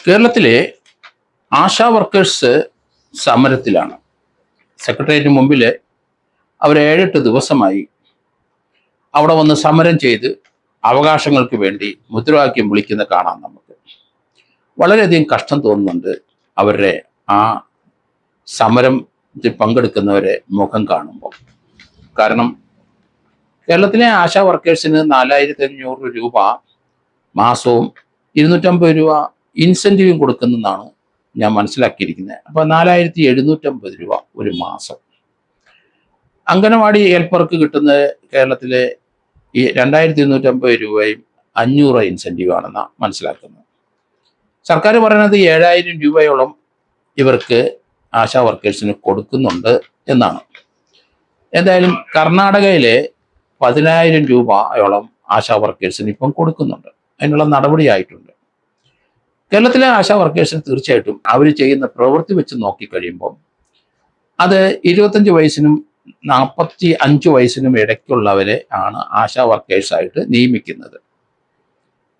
കേരളത്തിലെ ആശാ വർക്കേഴ്സ് സമരത്തിലാണ്. സെക്രട്ടേറിയറ്റിന് മുമ്പിൽ അവർ 7-8 ദിവസമായി അവിടെ വന്ന് സമരം ചെയ്ത് അവകാശങ്ങൾക്ക് വേണ്ടി മുദ്രാവാക്യം വിളിക്കുന്ന കാണാം. നമുക്ക് വളരെയധികം കഷ്ടം തോന്നുന്നുണ്ട് അവരുടെ ആ സമരത്തിൽ പങ്കെടുക്കുന്നവരെ മുഖം കാണുമ്പോൾ. കാരണം കേരളത്തിലെ ആശാ വർക്കേഴ്സിന് 4500 രൂപ മാസവും 250 രൂപ ഇൻസെൻറ്റീവും കൊടുക്കുന്നതാണ് ഞാൻ മനസ്സിലാക്കിയിരിക്കുന്നത്. അപ്പോൾ 4750 രൂപ ഒരു മാസം. അംഗനവാടി ഹെൽപ്പർക്ക് കിട്ടുന്നത് കേരളത്തിലെ ഈ 2250 രൂപയും 500 ഇൻസെൻറ്റീവ് ആണെന്നാണ് മനസ്സിലാക്കുന്നത്. സർക്കാർ പറയുന്നത് 7000 രൂപയോളം ഇവർക്ക് ആശാ വർക്കേഴ്സിന് കൊടുക്കുന്നുണ്ട് എന്നാണ്. എന്തായാലും കർണാടകയിലെ 10000 രൂപയോളം ആശാ വർക്കേഴ്സിന് ഇപ്പം കൊടുക്കുന്നുണ്ട്. അതിനുള്ള നടപടിയായിട്ടുണ്ട്. കേരളത്തിലെ ആശാ വർക്കേഴ്സിന് തീർച്ചയായിട്ടും അവർ ചെയ്യുന്ന പ്രവൃത്തി വെച്ച് നോക്കിക്കഴിയുമ്പോൾ അത് 25 വയസ്സിനും 45 വയസ്സിനും ഇടയ്ക്കുള്ളവരെ ആണ് ആശാ വർക്കേഴ്സായിട്ട് നിയമിക്കുന്നത്.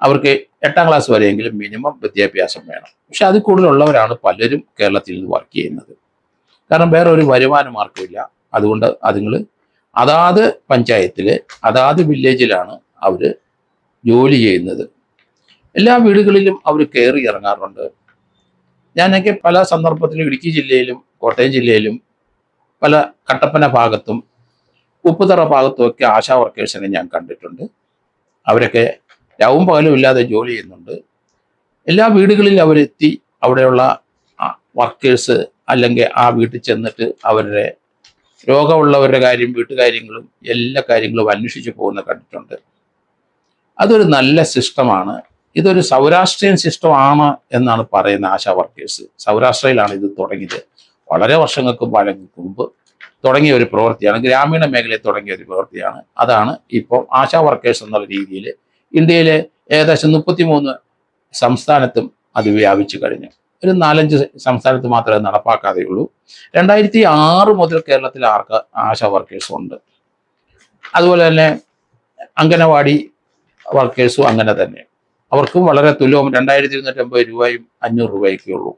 അവർക്ക് 8ാം ക്ലാസ് വരെയെങ്കിലും മിനിമം വിദ്യാഭ്യാസം വേണം. പക്ഷെ അതിൽ കൂടുതലുള്ളവരാണ് പലരും കേരളത്തിൽ നിന്ന് വർക്ക് ചെയ്യുന്നത്. കാരണം വേറെ ഒരു വരുമാന മാർഗമില്ല. അതുകൊണ്ട് അതുങ്ങൾ അതാത് പഞ്ചായത്തിൽ അതാത് വില്ലേജിലാണ് അവർ ജോലി ചെയ്യുന്നത്. എല്ലാ വീടുകളിലും അവർ കയറി ഇറങ്ങാറുണ്ട്. ഞാനൊക്കെ പല സന്ദർഭത്തിലും ഇടുക്കി ജില്ലയിലും കോട്ടയം ജില്ലയിലും പല കട്ടപ്പന ഭാഗത്തും ഉപ്പുതറ ഭാഗത്തും ഒക്കെ ആശാ വർക്കേഴ്സിനെ ഞാൻ കണ്ടിട്ടുണ്ട്. അവരൊക്കെ രാവും പകലും ഇല്ലാതെ ജോലി ചെയ്യുന്നുണ്ട്. എല്ലാ വീടുകളിലും അവരെത്തി അവിടെയുള്ള വർക്കേഴ്സ് അല്ലെങ്കിൽ ആ വീട്ടിൽ ചെന്നിട്ട് അവരുടെ രോഗമുള്ളവരുടെ കാര്യം വീട്ടുകാര്യങ്ങളും എല്ലാ കാര്യങ്ങളും അന്വേഷിച്ച് പോകുന്ന കണ്ടിട്ടുണ്ട്. അതൊരു നല്ല സിസ്റ്റമാണ്. ഇതൊരു സൗരാഷ്ട്രീയൻ സിസ്റ്റമാണ് എന്നാണ് പറയുന്നത് ആശാ വർക്കേഴ്സ്. സൗരാഷ്ട്രയിലാണ് ഇത് തുടങ്ങിയത്. വളരെ വർഷങ്ങൾക്ക് മുമ്പ് തുടങ്ങിയ ഒരു പ്രവൃത്തിയാണ്. ഗ്രാമീണ മേഖലയിൽ തുടങ്ങിയ ഒരു പ്രവൃത്തിയാണ്. അതാണ് ഇപ്പോൾ ആശാ വർക്കേഴ്സ് എന്നുള്ള രീതിയിൽ ഇന്ത്യയിലെ ഏകദേശം 33 സംസ്ഥാനത്തും അത് വ്യാപിച്ചു കഴിഞ്ഞു. ഒരു 4-5 സംസ്ഥാനത്ത് മാത്രമേ നടപ്പാക്കാതെയുള്ളൂ. 2006 മുതൽ കേരളത്തിൽ ആശാ വർക്കേഴ്സ് ഉണ്ട്. അതുപോലെ തന്നെ അംഗനവാടി വർക്കേഴ്സും അങ്ങനെ തന്നെ. അവർക്കും വളരെ തുല്യവും 2250 രൂപയും 500 രൂപയൊക്കെ ഉള്ളൂ.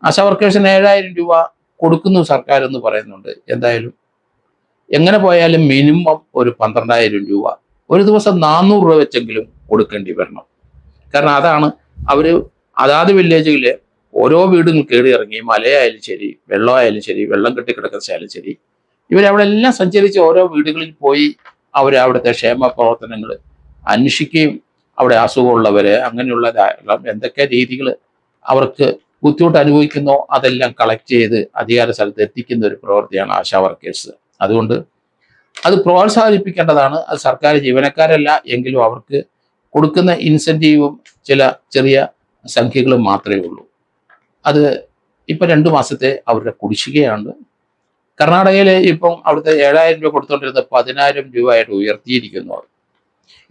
ആശാ വർക്കേഴ്സിന് 7000 രൂപ കൊടുക്കുന്നു സർക്കാർ എന്ന് പറയുന്നുണ്ട്. എന്തായാലും എങ്ങനെ പോയാലും മിനിമം ഒരു 12000 രൂപ ഒരു ദിവസം 400 രൂപ വെച്ചെങ്കിലും കൊടുക്കേണ്ടി വരണം. കാരണം അതാണ് അവർ അതാത് വില്ലേജുകളിലെ ഓരോ വീടുകൾ കയറി ഇറങ്ങി മലയായാലും ശരി വെള്ളമായാലും ശരി വെള്ളം കെട്ടിക്കിടക്കുന്നതായാലും ശരി ഇവരവിടെ എല്ലാം സഞ്ചരിച്ച് ഓരോ വീടുകളിൽ പോയി അവർ അവിടുത്തെ ക്ഷേമ പ്രവർത്തനങ്ങൾ അന്വേഷിക്കുകയും അവിടെ അസുഖമുള്ളവരെ അങ്ങനെയുള്ള എന്തൊക്കെ രീതികൾ അവർക്ക് ബുദ്ധിമുട്ട് അനുഭവിക്കുന്നോ അതെല്ലാം കളക്ട് ചെയ്ത് അധികാര സ്ഥലത്ത് എത്തിക്കുന്ന ഒരു പ്രവൃത്തിയാണ് ആശാ വർക്കേഴ്സ്. അതുകൊണ്ട് അത് പ്രോത്സാഹിപ്പിക്കേണ്ടതാണ്. അത് സർക്കാർ ജീവനക്കാരല്ല എങ്കിലും അവർക്ക് കൊടുക്കുന്ന ഇൻസെൻറ്റീവും ചില ചെറിയ സംഖ്യകളും മാത്രമേ ഉള്ളൂ. അത് ഇപ്പം 2 മാസത്തെ അവരുടെ കുടിശ്ശികയാണ്. കർണാടകയിൽ ഇപ്പം അവിടുത്തെ 7000 രൂപ കൊടുത്തുകൊണ്ടിരുന്ന 10000 രൂപയായിട്ട് ഉയർത്തിയിരിക്കുന്നു അവർ.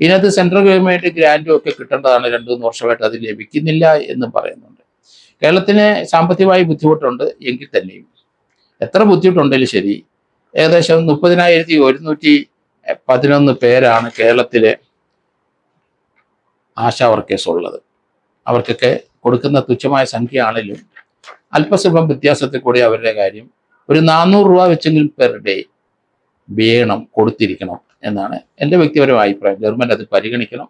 ഇതിനകത്ത് സെൻട്രൽ ഗവൺമെന്റ് ഗ്രാൻറ്റും ഒക്കെ കിട്ടേണ്ടതാണ്. 2-3 വർഷമായിട്ട് അത് ലഭിക്കുന്നില്ല എന്നും പറയുന്നുണ്ട്. കേരളത്തിന് സാമ്പത്തികമായി ബുദ്ധിമുട്ടുണ്ട് എങ്കിൽ തന്നെയും എത്ര ബുദ്ധിമുട്ടുണ്ടെങ്കിലും ശരി ഏകദേശം 30,111 പേരാണ് കേരളത്തിലെ ആശാ വർക്കേഴ്സ് ഉള്ളത്. അവർക്കൊക്കെ കൊടുക്കുന്ന തുച്ഛമായ സംഖ്യ ആണെങ്കിലും അല്പസ്വല്പം വ്യത്യാസത്തിൽ കൂടി അവരുടെ കാര്യം ഒരു 400 രൂപ വെച്ചെങ്കിലും പെർ ഡേ വേണം കൊടുത്തിരിക്കണം എന്നാണ് എൻ്റെ വ്യക്തിപരമായ അഭിപ്രായം. ഗവൺമെൻറ് അത് പരിഗണിക്കണം.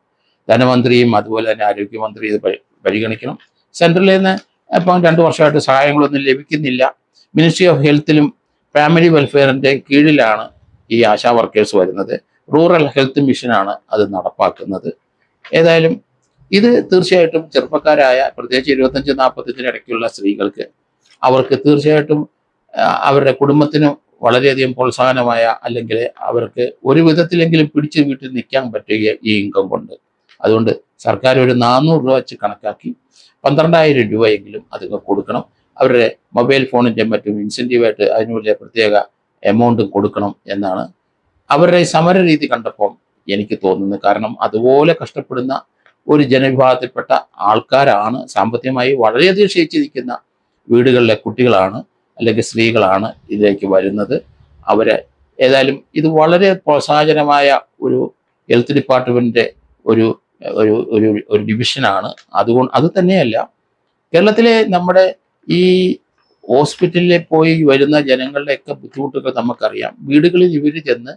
ധനമന്ത്രിയും അതുപോലെ തന്നെ ആരോഗ്യമന്ത്രി ഇത് പരിഗണിക്കണം. സെൻട്രലിൽ നിന്ന് ഇപ്പം 2 വർഷമായിട്ട് സഹായങ്ങളൊന്നും ലഭിക്കുന്നില്ല. മിനിസ്ട്രി ഓഫ് ഹെൽത്തിലും ഫാമിലി വെൽഫെയറിൻ്റെ കീഴിലാണ് ഈ ആശാ വർക്കേഴ്സ് വരുന്നത്. റൂറൽ ഹെൽത്ത് മിഷനാണ് അത് നടപ്പാക്കുന്നത്. ഏതായാലും ഇത് തീർച്ചയായിട്ടും ചെറുപ്പക്കാരായ പ്രത്യേകിച്ച് 25-45 ഇടയ്ക്കുള്ള സ്ത്രീകൾക്ക് അവർക്ക് തീർച്ചയായിട്ടും അവരുടെ കുടുംബത്തിന് വളരെയധികം പ്രോത്സാഹനമായ അല്ലെങ്കിൽ അവർക്ക് ഒരു വിധത്തിലെങ്കിലും പിടിച്ച് വീട്ടിൽ നിൽക്കാൻ പറ്റുക ഈ ഇൻകം കൊണ്ട്. അതുകൊണ്ട് സർക്കാർ ഒരു 400 രൂപ വെച്ച് കണക്കാക്കി 12000 രൂപയെങ്കിലും അതൊക്കെ കൊടുക്കണം. അവരുടെ മൊബൈൽ ഫോണിൻ്റെ മറ്റും ഇൻസെൻറ്റീവായിട്ട് അതിനുള്ള പ്രത്യേക എമൗണ്ടും കൊടുക്കണം എന്നാണ് അവരുടെ സമര രീതി കണ്ടപ്പോൾ എനിക്ക് തോന്നുന്നത്. കാരണം അതുപോലെ കഷ്ടപ്പെടുന്ന ഒരു ജനവിഭാഗത്തിൽപ്പെട്ട ആൾക്കാരാണ്, സാമ്പത്തികമായി വളരെയധികം ക്ഷയിച്ചിരിക്കുന്ന വീടുകളിലെ കുട്ടികളാണ് അല്ലെങ്കിൽ സ്ത്രീകളാണ് ഇതിലേക്ക് വരുന്നത്. അവരെ ഏതായാലും ഇത് വളരെ പ്രോത്സാഹജനമായ ഒരു ഹെൽത്ത് ഡിപ്പാർട്ട്മെൻറ്റിൻ്റെ ഒരു ഒരു ഒരു ഒരു ഡിവിഷനാണ്. അതുകൊണ്ട് അത് തന്നെയല്ല കേരളത്തിലെ നമ്മുടെ ഈ ഹോസ്പിറ്റലിൽ പോയി വരുന്ന ജനങ്ങളുടെയൊക്കെ ബുദ്ധിമുട്ടുകൾ നമുക്കറിയാം. വീടുകളിൽ ഇവർ ചെന്ന്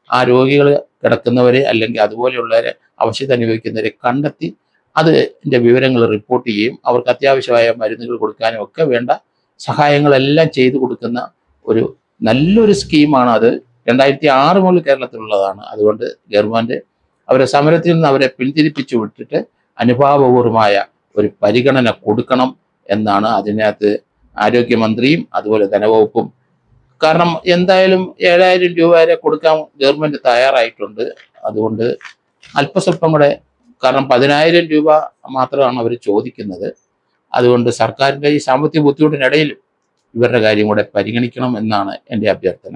ആ രോഗികൾ കിടക്കുന്നവരെ അല്ലെങ്കിൽ അതുപോലെയുള്ളവരെ അവശത അനുഭവിക്കുന്നവരെ കണ്ടെത്തി അതിൻ്റെ വിവരങ്ങൾ റിപ്പോർട്ട് ചെയ്യുകയും അവർക്ക് അത്യാവശ്യമായ മരുന്നുകൾ കൊടുക്കാനും ഒക്കെ വേണ്ട സഹായങ്ങളെല്ലാം ചെയ്തു കൊടുക്കുന്ന ഒരു നല്ലൊരു സ്കീമാണ് അത്. 2006 മുതൽ കേരളത്തിലുള്ളതാണ്. അതുകൊണ്ട് ഗവൺമെന്റ് അവരെ സമരത്തിൽ നിന്ന് അവരെ പിന്തിരിപ്പിച്ചു വിട്ടിട്ട് അനുഭാവപൂർവമായ ഒരു പരിഗണന കൊടുക്കണം എന്നാണ് അതിനകത്ത് ആരോഗ്യമന്ത്രിയും അതുപോലെ ധനവകുപ്പും. കാരണം എന്തായാലും 7000 രൂപ വരെ കൊടുക്കാൻ ഗവൺമെന്റ് തയ്യാറായിട്ടുണ്ട്. അതുകൊണ്ട് അല്പസ്വല്പം കൂടെ, കാരണം 10000 രൂപ മാത്രമാണ് അവർ ചോദിക്കുന്നത്. അതുകൊണ്ട് സർക്കാരിന്റെ ഈ സാമ്പത്തിക ബുദ്ധിമുട്ടിനിടയിലും ഇവരുടെ കാര്യം കൂടെ പരിഗണിക്കണം എന്നാണ് എൻ്റെ അഭ്യർത്ഥന.